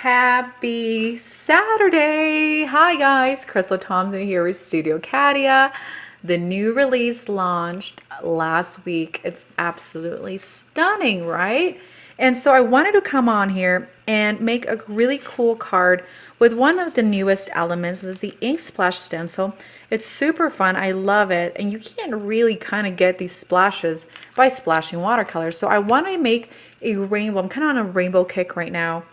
Happy Saturday! Hi guys, Crystal Thompson here with Studio Katia. The new release launched last week. It's absolutely stunning, right? And so I wanted to come on here and make a really cool card with one of the newest elements. This is the ink splash stencil. It's super fun. I love it. And you can't really kind of get these splashes by splashing watercolor. So I want to make a rainbow. I'm kind of on a rainbow kick right now.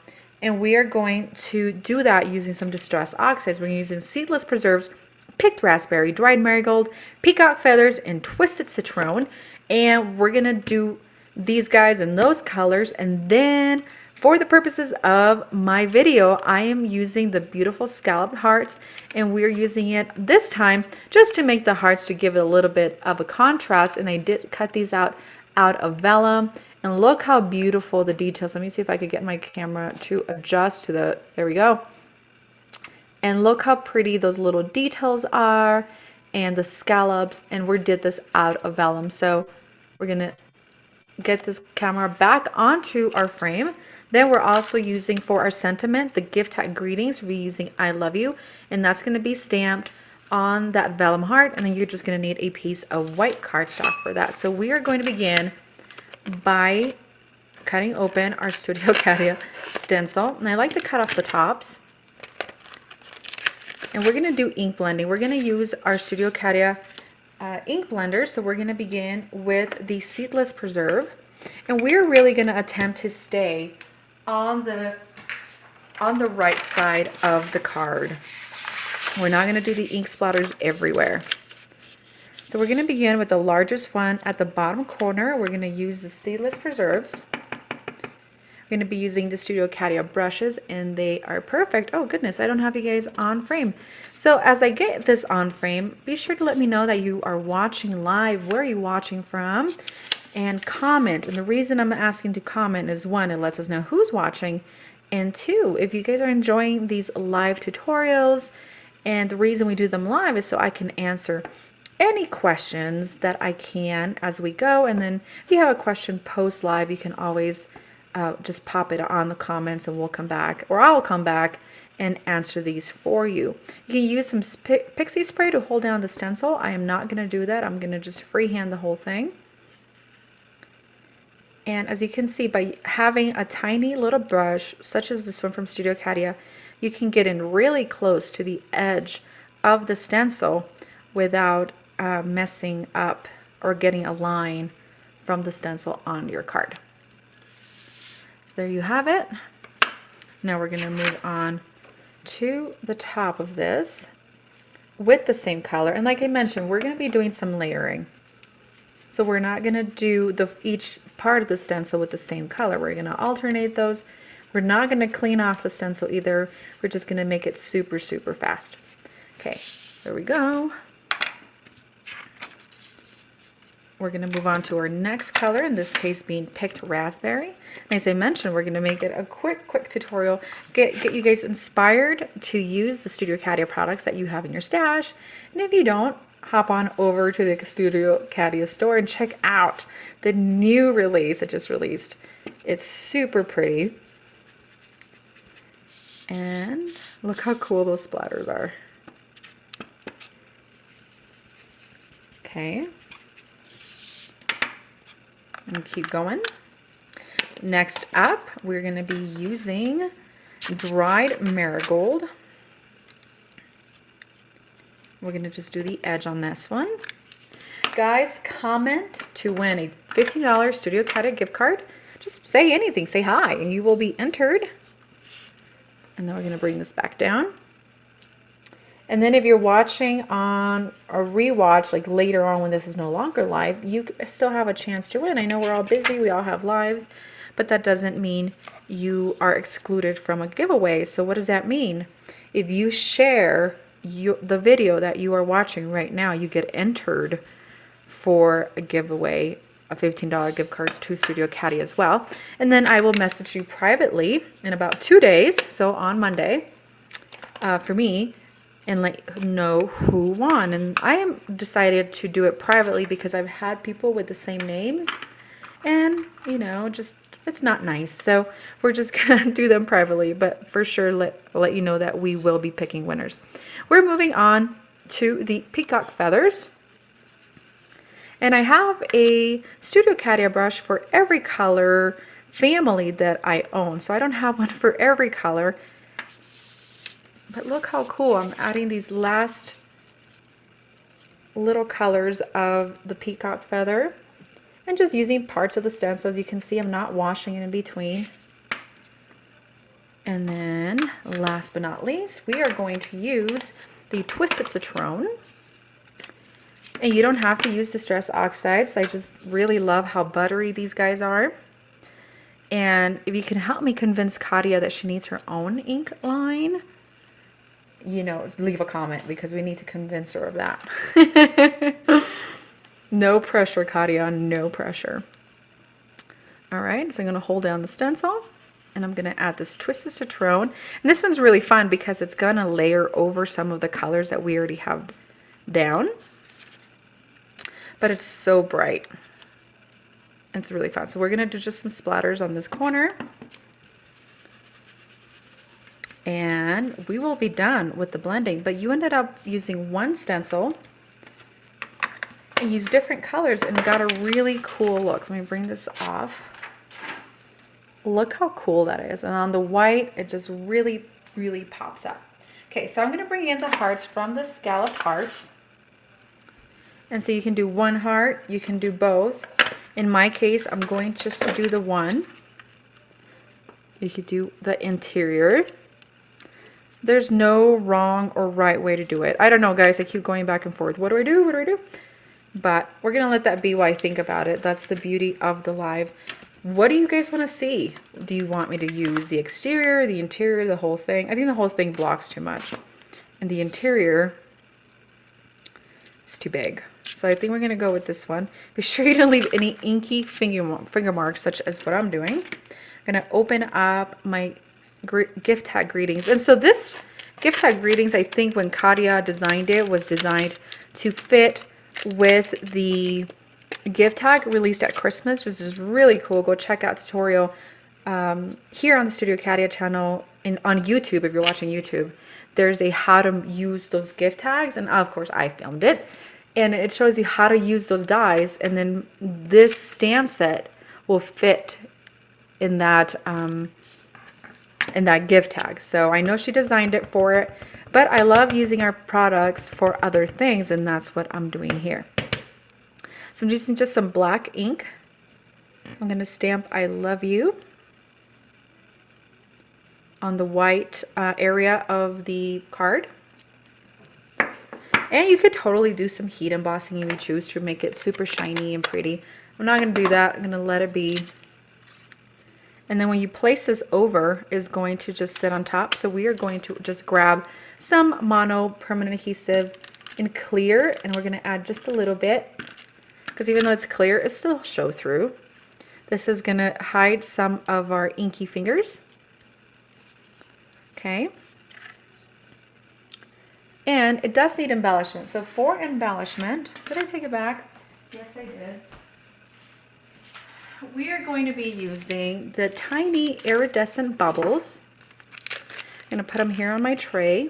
And we are going to do that using some distress oxides. We're using seedless preserves, picked raspberry, dried marigold, peacock feathers, and twisted citron. And we're going to do these guys in those colors. And then for the purposes of my video, I am using the beautiful scalloped hearts. And we're using it this time just to make the hearts to give it a little bit of a contrast. And I did cut these out of vellum. And look how beautiful the details. Let me see if I could get my camera to adjust to the, there we go. And look how pretty those little details are and the scallops. And we did this out of vellum. So we're going to get this camera back onto our frame. Then we're also using for our sentiment, the gift tag greetings. We're using I love you. And that's going to be stamped on that vellum heart. And then you're just going to need a piece of white cardstock for that. So we are going to begin by cutting open our Studio Katia stencil. And I like to cut off the tops. And we're going to do ink blending. We're going to use our Studio Katia ink blender. So we're going to begin with the seedless preserve. And we're really going to attempt to stay on the right side of the card. We're not going to do the ink splatters everywhere. So we're going to begin with the largest one at the bottom corner. We're going to use the seedless preserves. We're going to be using the Studio Katia brushes, and they are perfect. Oh goodness, I don't have you guys on frame. So as I get this on frame, be sure to let me know that you are watching live. Where are you watching from? And comment. And the reason I'm asking to comment is, one, it lets us know who's watching. And two, if you guys are enjoying these live tutorials, and the reason we do them live is so I can answer any questions that I can as we go. And then if you have a question post live, you can always just pop it on the comments and we'll come back, or I'll come back and answer these for you. You can use some pixie spray to hold down the stencil. I am not going to do that. I'm going to just freehand the whole thing. And as you can see, by having a tiny little brush, such as this one from Studio Katia, you can get in really close to the edge of the stencil without messing up or getting a line from the stencil on your card. So there you have it. Now we're going to move on to the top of this with the same color. And like I mentioned, we're going to be doing some layering. So we're not going to do each part of the stencil with the same color. We're going to alternate those. We're not going to clean off the stencil either. We're just going to make it super, super fast. Okay, there we go. We're going to move on to our next color, in this case being picked raspberry. And as I mentioned, we're going to make it a quick tutorial. Get you guys inspired to use the Studio Katia products that you have in your stash. And if you don't, hop on over to the Studio Katia store and check out the new release it just released. It's super pretty. And look how cool those splatters are. Okay. And keep going. Next up, we're going to be using dried marigold. We're going to just do the edge on this one. Guys, comment to win a $15 Studio Katia gift card. Just say anything, say hi, and you will be entered. And then we're going to bring this back down. And then if you're watching on a rewatch, like later on when this is no longer live, you still have a chance to win. I know we're all busy, we all have lives, but that doesn't mean you are excluded from a giveaway. So what does that mean? If you share the video that you are watching right now, you get entered for a giveaway, a $15 gift card to Studio Katia as well. And then I will message you privately in about 2 days, so on Monday, for me, and let you know who won. And I am decided to do it privately because I've had people with the same names, and you know, just it's not nice. So we're just gonna do them privately, but for sure let you know that we will be picking winners. We're moving on to the peacock feathers. And I have a Studio Cadia brush for every color family that I own. So I don't have one for every color. But look how cool. I'm adding these last little colors of the peacock feather. And just using parts of the stencil. As you can see, I'm not washing it in between. And then, last but not least, we are going to use the Twisted Citron. And you don't have to use Distress Oxides. I just really love how buttery these guys are. And if you can help me convince Katia that she needs her own ink line, you know, leave a comment because we need to convince her of that. No pressure, Katia, no pressure. All right, so I'm gonna hold down the stencil and I'm gonna add this Twisted Citron. And this one's really fun because it's gonna layer over some of the colors that we already have down. But it's so bright. It's really fun. So we're gonna do just some splatters on this corner. And we will be done with the blending. But you ended up using one stencil and used different colors and got a really cool look. Let me bring this off. Look how cool that is. And on the white, it just really, really pops up. Okay, so I'm gonna bring in the hearts from the scallop hearts. And so you can do one heart, you can do both. In my case, I'm going just to do the one. You could do the interior. There's no wrong or right way to do it. I don't know, guys. I keep going back and forth. What do I do? What do I do? But we're going to let that be while I think about it. That's the beauty of the live. What do you guys want to see? Do you want me to use the exterior, the interior, the whole thing? I think the whole thing blocks too much. And the interior is too big. So I think we're going to go with this one. Be sure you don't leave any inky finger marks, such as what I'm doing. I'm going to open up my gift tag greetings. And so this gift tag greetings, I think when Katia designed it, was designed to fit with the gift tag released at Christmas, which is really cool. Go check out tutorial here on the Studio Cadia channel on YouTube. If you're watching YouTube, there's a how to use those gift tags. And of course, I filmed it. And it shows you how to use those dies, and then this stamp set will fit in that gift tag. So I know she designed it for it, but I love using our products for other things, and that's what I'm doing here. So I'm using just some black ink. I'm going to stamp I love you on the white area of the card. And you could totally do some heat embossing if you choose to make it super shiny and pretty. I'm not going to do that. I'm going to let it be. And then when you place this over, is going to just sit on top. So we are going to just grab some mono permanent adhesive in clear, and we're going to add just a little bit. Because even though it's clear, it still show through. This is going to hide some of our inky fingers. Okay. And it does need embellishment. So for embellishment, did I take it back? Yes, I did. We are going to be using the tiny iridescent bubbles. I'm going to put them here on my tray.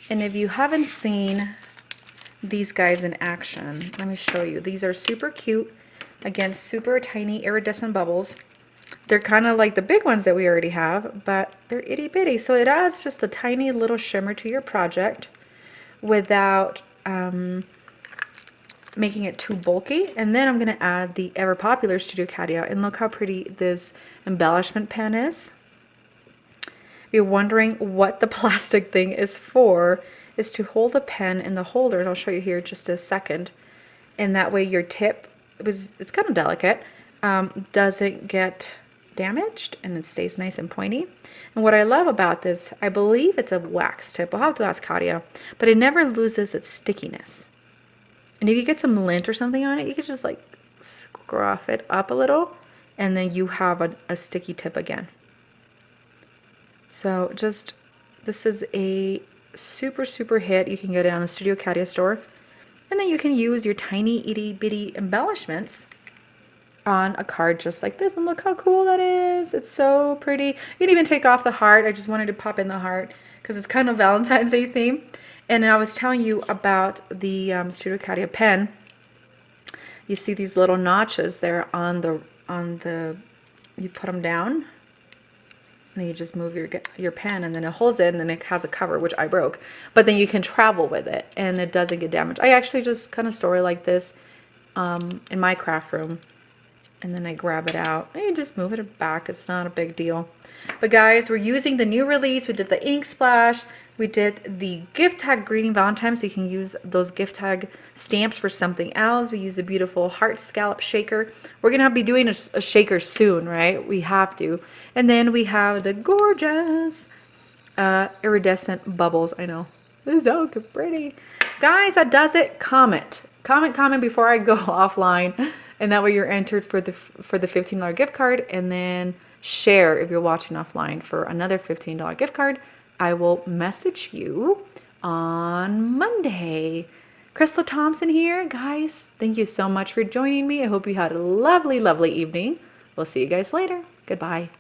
And if you haven't seen these guys in action, let me show you. These are super cute. Again, super tiny iridescent bubbles. They're kind of like the big ones that we already have, but they're itty bitty. So it adds just a tiny little shimmer to your project without making it too bulky. And then I'm going to add the ever popular Studio Cadia. And look how pretty this embellishment pen is. If you're wondering what the plastic thing is for, is to hold the pen in the holder. And I'll show you here in just a second. And that way your tip, it's kind of delicate, doesn't get damaged and it stays nice and pointy. And what I love about this, I believe it's a wax tip. I'll have to ask Katia, but it never loses its stickiness. And if you get some lint or something on it, you could just like scruff it up a little and then you have a sticky tip again. So just, this is a super, super hit. You can get it on the Studio Cadia store. And then you can use your tiny itty bitty embellishments on a card just like this. And look how cool that is. It's so pretty. You can even take off the heart. I just wanted to pop in the heart because it's kind of Valentine's Day theme. And I was telling you about the Studio Cadia pen. You see these little notches there on the, you put them down. And then you just move your pen, and then it holds it, and then it has a cover, which I broke. But then you can travel with it, and it doesn't get damaged. I actually just kind of store it like this in my craft room. And then I grab it out and you just move it back. It's not a big deal. But guys, we're using the new release. We did the ink splash. We did the gift tag greeting Valentine, so you can use those gift tag stamps for something else. We use the beautiful heart scallop shaker. We're going to be doing a shaker soon, right? We have to. And then we have the gorgeous iridescent bubbles. I know. This is so pretty. Guys, that does it. Comment before I go offline. And that way you're entered for the $15 gift card, and then share if you're watching offline for another $15 gift card. I will message you on Monday. Crystal Thompson here. Guys, thank you so much for joining me. I hope you had a lovely, lovely evening. We'll see you guys later. Goodbye.